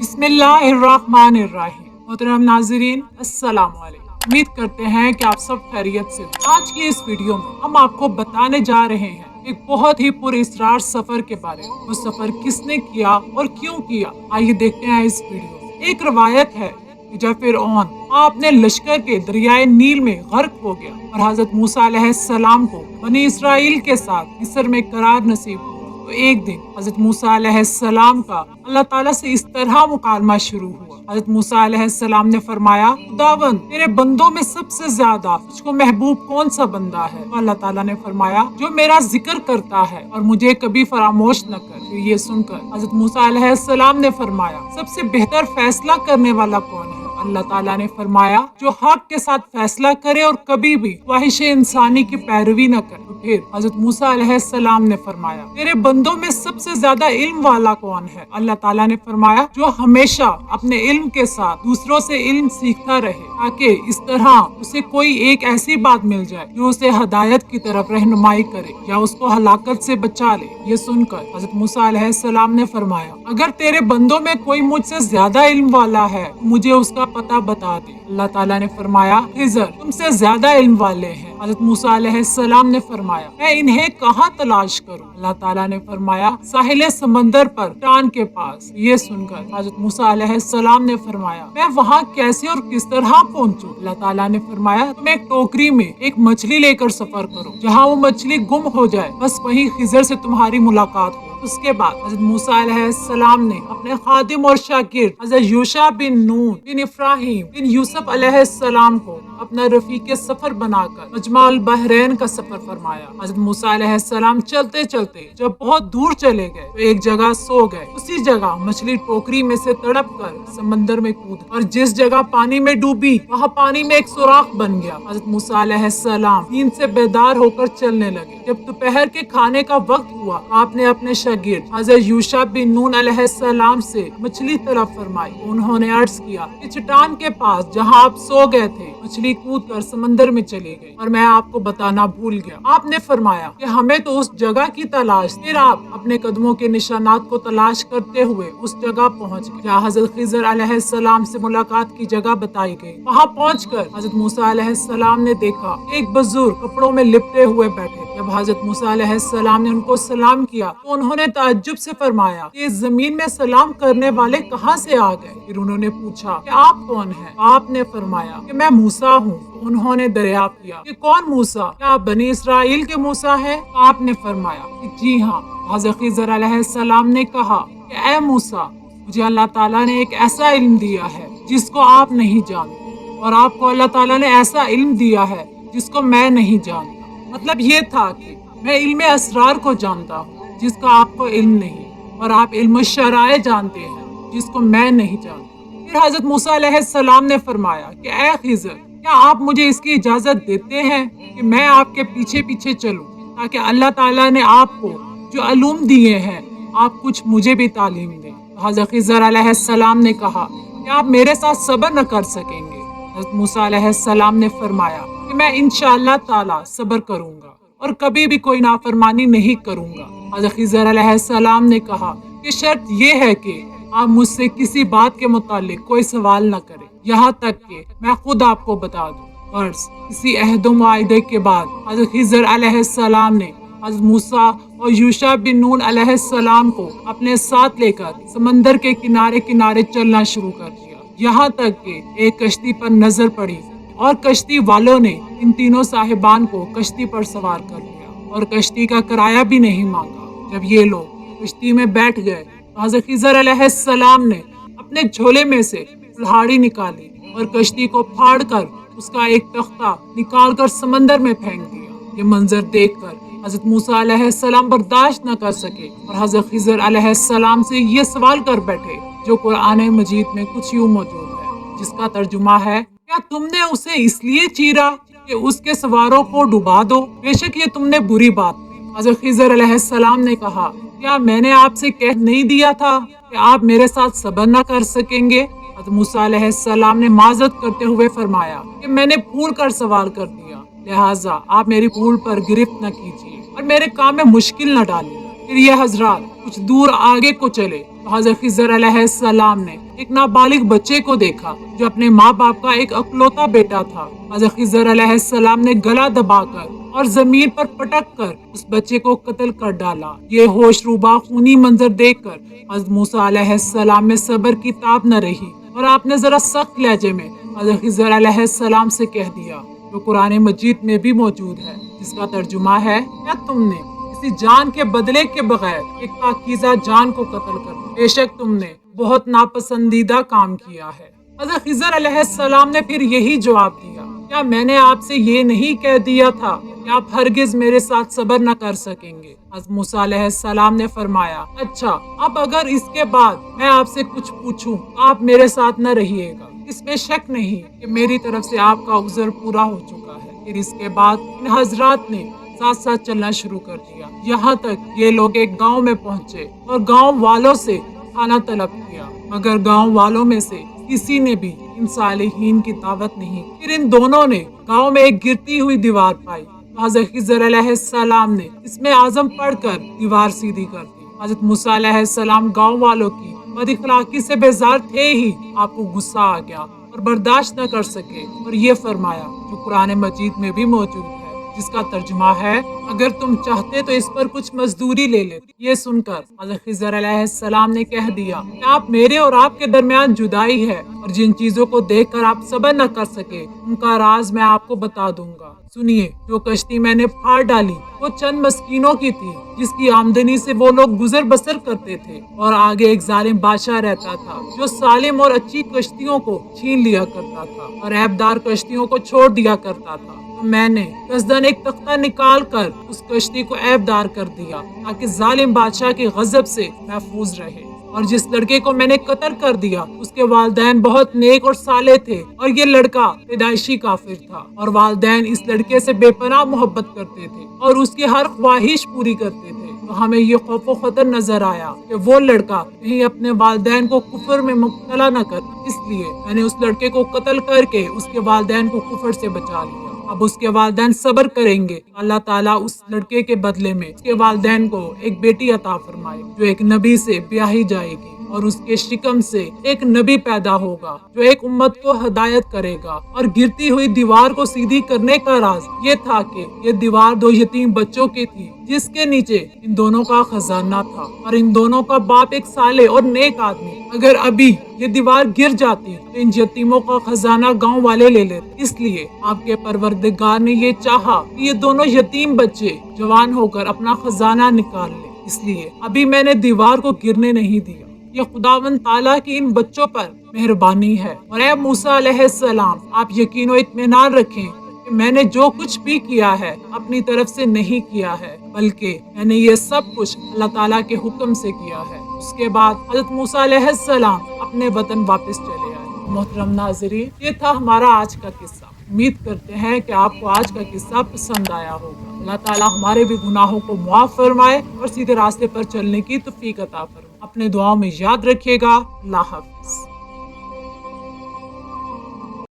बिस्मिल्लाहिर्रहमानिर्रहीम। मोहतरम नाज़रीन, अस्सलाम वालेकुम। उम्मीद करते हैं कि आप सब खैरियत से हो। आज की इस वीडियो में हम आपको बताने जा रहे हैं एक बहुत ही पुरअसरार सफर के बारे में। वो सफर किसने किया और क्यों किया, आइए देखते हैं इस वीडियो में। एक रवायत है कि जब फिरऔन अपने लश्कर के दरियाए नील में गर्क हो गया और हजरत मूसा अलैहिस्सलाम को बनी इसराइल के साथ मिस्र में करार नसीब हुआ, तो एक दिन हजरत मूसा अलैहिस्सलाम का अल्लाह ताला से इस तरह मुकालमा शुरू हुआ। हजरत मूसा अलैहिस्सलाम ने फरमाया, खुदावन, तेरे बंदों में सबसे ज्यादा तुझको महबूब कौन सा बंदा है? तो अल्लाह ताला ने फरमाया, जो मेरा जिक्र करता है और मुझे कभी फरामोश न कर। तो ये सुनकर हजरत मूसा अलैहिस्सलाम ने फरमाया, सबसे बेहतर फैसला करने वाला कौन है? अल्लाह ताला ने फरमाया, जो हक के साथ फैसला करे और कभी भी ख्वाहिश इंसानी की पैरवी न करे। तो फिर हजरत मूसा अलैहिस्सलाम ने फरमाया, तेरे बंदों में सबसे ज्यादा इल्म वाला कौन है? अल्लाह ताला ने फरमाया, जो हमेशा अपने इल्म के साथ दूसरों से इल्म सीखता रहे, ताकि इस तरह उसे कोई एक ऐसी बात मिल जाए जो उसे हदायत की तरफ रहनुमाई करे या उसको हलाकत से बचा ले। ये सुनकर हजरत मूसा अलैहिस्सलाम ने फरमाया, अगर तेरे बंदों में कोई मुझसे ज्यादा इल्म वाला है, मुझे उसका पता बता दे। अल्लाह ताला ने फरमाया, खिज़र तुमसे ज्यादा इल्म वाले हैं। हजरत मूसा अलैहिस्सलाम ने फरमाया, मैं इन्हें कहाँ तलाश करूं? अल्लाह ताला ने फरमाया, साहिल समंदर पर टान के पास। ये सुनकर हजरत मूसा अलैहिस्सलाम ने फरमाया, मैं वहाँ कैसे और किस तरह पहुँचूं? अल्लाह ताला ने फरमाया, तुम एक टोकरी में एक मछली लेकर सफर करो, जहाँ वो मछली गुम हो जाए, बस वहीं खिज़र से तुम्हारी मुलाकात हो। उसके बाद हजरत मूसा अलैहिस्सलाम ने अपने खादिम और शागिर्द हजरत यूशा बिन नून बिन इब्राहिम बिन यूसुफ अलैहिस्सलाम को अपना रफीक सफर बनाकर मजमा बहरैन का सफर फरमाया। हजरत मूसा अलैहिस्सलाम चलते चलते जब बहुत दूर चले गए तो एक जगह सो गए। उसी जगह मछली टोकरी में से तड़प कर समंदर में कूद, और जिस जगह पानी में डूबी वहाँ पानी में एक सुराख बन गया। हजरत मूसा अलैहिस्सलाम नींद से बेदार होकर चलने लगे। जब दोपहर के खाने का वक्त हुआ, आपने अपने शागिर्द हजरत यूशा बिन नून अलैहिस्सलाम से मछली तलब फरमाई। उन्होंने अर्ज किया कि चट्टान के पास जहाँ आप सो गए थे, मछली कूद कर समंदर में चली गई और मैं आपको बताना भूल गया। आपने फरमाया कि हमें तो उस जगह की तलाश। फिर आप अपने कदमों के निशानात को तलाश करते हुए उस जगह पहुँच गए जहाँ हजरत खिज़र अलैहिस्सलाम से मुलाकात की जगह बताई गई। वहाँ पहुँचकर हजरत मूसा अलैहिस्सलाम ने देखा एक बुजुर्ग कपड़ों में लिपटे हुए बैठे। जब हजरत मूसा अलैहिस्सलाम ने उनको सलाम किया तो उन्होंने ताज्जुब से फरमाया, ये जमीन में सलाम करने वाले कहाँ से आ गए? फिर उन्होंने पूछा कि आप कौन हैं? आपने फरमाया कि मैं मूसा हूँ। उन्होंने दरियाफ्त किया कि कौन मूसा? क्या आप बनी इसराइल के मूसा हैं? आपने फरमाया कि जी हाँ। हजरत खिज़र अलैहिस्सलाम ने कहा कि ऐ मूसा, मुझे अल्लाह ताला ने एक ऐसा इल्म दिया है जिसको आप नहीं जानते, और आपको अल्लाह ताला ने ऐसा इल्म दिया है जिसको मैं नहीं जानता। मतलब ये था कि मैं इल्म असरार को जानता हूँ जिसका आपको इल्म नहीं, और आप इल्म शराए जानते हैं जिसको मैं नहीं जानता। फिर हजरत मूसा अलैहिस्सलाम ने फरमाया कि ऐ खिज़र, क्या आप मुझे इसकी इजाजत देते हैं कि मैं आपके पीछे पीछे चलूं, ताकि अल्लाह ताला ने आपको जो अलूम दिए हैं आप कुछ मुझे भी तालीम दें? तो हजरत खिज़र अलैहिस्सलाम ने कहा कि आप मेरे साथ सब्र न कर सकेंगे। हजरत मूसा अलैहिस्सलाम ने फरमाया कि मैं इंशाअल्लाह ताला सब्र करूंगा और कभी भी कोई नाफरमानी नहीं करूंगा। हजरत खिज़र अलैहिस्सलाम ने कहा कि शर्त ये है कि आप मुझसे किसी बात के मुतालिक कोई सवाल न करें, यहाँ तक कि मैं खुद आपको बता दूं। बस इसी अहद व मुआहदे के बाद हजरत खिज़र अलैहिस्सलाम ने हजरत मूसा और यूशा बिन नून अलैहिस्सलाम को अपने साथ लेकर समंदर के किनारे किनारे चलना शुरू कर दिया, यहाँ तक कि एक कश्ती पर नजर पड़ी और कश्ती वालों ने इन तीनों साहिबान को कश्ती पर सवार कर लिया और कश्ती का किराया भी नहीं मांगा। जब ये लोग कश्ती में बैठ गए तो हजरत खिज़र अलैहिस्सलाम ने अपने झोले में से कुल्हाड़ी निकाली और कश्ती को फाड़ कर उसका एक तख्ता निकाल कर समंदर में फेंक दिया। ये मंजर देखकर हजरत मूसा अलैहिस्सलाम बर्दाश्त न कर सके और हजरत खिज़र अलैहिस्सलाम से ये सवाल कर बैठे जो कुरान मजीद में कुछ यूं मौजूद है, जिसका तर्जुमा है, क्या तुमने उसे इसलिए चीरा कि उसके सवारों को डुबा दो? बेशक ये तुमने बुरी बात की। हजरत खिज़र अलैहिस्सलाम ने कहा, क्या मैंने आपसे कह नहीं दिया था कि आप मेरे साथ सब्र न कर सकेंगे? हजरत मूसा अलैहिस्सलाम ने माजरत करते हुए फरमाया कि मैंने भूल कर सवाल कर दिया, लिहाजा आप मेरी भूल पर गिरफ्त न कीजिए और मेरे काम में मुश्किल न डालिए। फिर ये हजरात कुछ दूर आगे को चले तो हज़रत खिज़र अलैहिस्सलाम ने एक नाबालिग बच्चे को देखा जो अपने माँ बाप का एक अकलौता बेटा था। हज़रत खिज़र अलैहिस्सलाम ने गला दबाकर और जमीन पर पटक कर उस बच्चे को कत्ल कर डाला। ये होशरुबा खूनी मंजर देखकर हज़रत मूसा अलैहिस्सलाम में सब्र की ताब न रही और आपने जरा सख्त लहजे में हज़रत खिज़र अलैहिस्सलाम से कह दिया, जो कुरान मजीद में भी मौजूद है, जिसका तर्जुमा है, क्या तुमने किसी जान के बदले के बगैर एक पाकीज़ा जान को कत्ल कर दिया? बेशक तुमने बहुत नापसंदीदा काम किया है। हज़रत खिज़र अलैहिस्सलाम ने फिर यही जवाब दिया, क्या मैंने आपसे ये नहीं कह दिया था कि आप हरगिज मेरे साथ सब्र न कर सकेंगे? हज़रत मूसा अलैहिस्सलाम ने फरमाया, अच्छा, अब अगर इसके बाद मैं आपसे कुछ पूछूं तो आप मेरे साथ न रहिएगा। इसमें शक नहीं कि मेरी तरफ से आपका उज़्र पूरा हो चुका है। फिर इसके बाद इन हजरात ने साथ साथ चलना शुरू कर दिया। यहाँ तक ये लोग एक गांव में पहुंचे और गांव वालों से खाना तलब किया, मगर गांव वालों में से किसी ने भी इन सालिहीन की दावत नहीं। फिर इन दोनों ने गांव में एक गिरती हुई दीवार पाई। तो हज़रत खिज़र अलैहिस्सलाम ने इसमें आज़म पढ़कर दीवार सीधी कर दी। हज़रत मूसा अलैहिस्सलाम गांव वालों की बदअखलाकी से बेजार थे ही आपको गुस्सा आ गया और बर्दाश्त न कर सके और ये फरमाया, जो कुरान मजीद में भी मौजूद है, जिसका तर्जुमा है, अगर तुम चाहते तो इस पर कुछ मजदूरी ले लेते। ये सुनकर हज़रत खिज़र अलैहिस्सलाम ने कह दिया कि आप मेरे और आपके दरमियान जुदाई है और जिन चीजों को देखकर आप सब्र न कर सके उनका राज मैं आपको बता दूंगा। सुनिए, जो कश्ती मैंने फाड़ डाली वो चंद मस्कीनों की थी जिसकी आमदनी से वो लोग गुजर बसर करते थे, और आगे एक जालिम बादशाह रहता था जो सालिम और अच्छी कश्तियों को छीन लिया करता था और ऐबदार कश्तियों को छोड़ दिया करता था। तो मैंने कसदन एक तख्ता निकाल कर उस कश्ती को ऐबदार कर दिया ताकि जालिम बादशाह के गजब से महफूज रहे। और जिस लड़के को मैंने कत्ल कर दिया उसके वालिदैन बहुत नेक और साले थे और ये लड़का पैदाइशी काफिर था, और वालिदैन इस लड़के से बेपनाह मोहब्बत करते थे और उसकी हर ख्वाहिश पूरी करते थे। तो हमें ये खौफ व खतर नजर आया कि वो लड़का कहीं अपने वालिदैन को कुफर में मुब्तला न कर, इसलिए मैंने उस लड़के को कत्ल करके उसके वालिदैन को कुफर से बचा लिया। अब उसके वालिदैन सब्र करेंगे, अल्लाह ताला उस लड़के के बदले में उसके वालिदैन को एक बेटी अता फरमाए जो एक नबी से ब्याही जाएगी और उसके शिकम से एक नबी पैदा होगा जो एक उम्मत को हिदायत करेगा। और गिरती हुई दीवार को सीधी करने का राज ये था कि ये दीवार दो यतीम बच्चों की थी जिसके नीचे इन दोनों का खजाना था, और इन दोनों का बाप एक साले और नेक आदमी। अगर अभी ये दीवार गिर जाती तो इन यतीमों का खजाना गांव वाले ले लेते, इसलिए आपके परवरदिगार ने ये चाहा कि ये दोनों यतीम बच्चे जवान होकर अपना खजाना निकाल ले, इसलिए अभी मैंने दीवार को गिरने नहीं दिया। ये खुदावंद ताला की इन बच्चों पर मेहरबानी है। और ए मूसा अलैहिस्सलाम, आप यकीन और इत्मीनान रखें कि मैंने जो कुछ भी किया है अपनी तरफ से नहीं किया है, बल्कि मैंने ये सब कुछ अल्लाह ताला के हुक्म से किया है। उसके बाद हज़रत मूसा अलैहिस्सलाम अपने वतन वापस चले आए। मोहतरम नाज़रीन, ये था हमारा आज का किस्सा। उम्मीद करते हैं कि आपको आज का किस्सा पसंद आया होगा। अल्लाह ताला हमारे भी गुनाहों को मुआफ़ फरमाए और सीधे रास्ते पर चलने की तौफीक अता फरमाए। अपने दुआओं में याद रखिएगा। अल्लाह हाफ़िज़।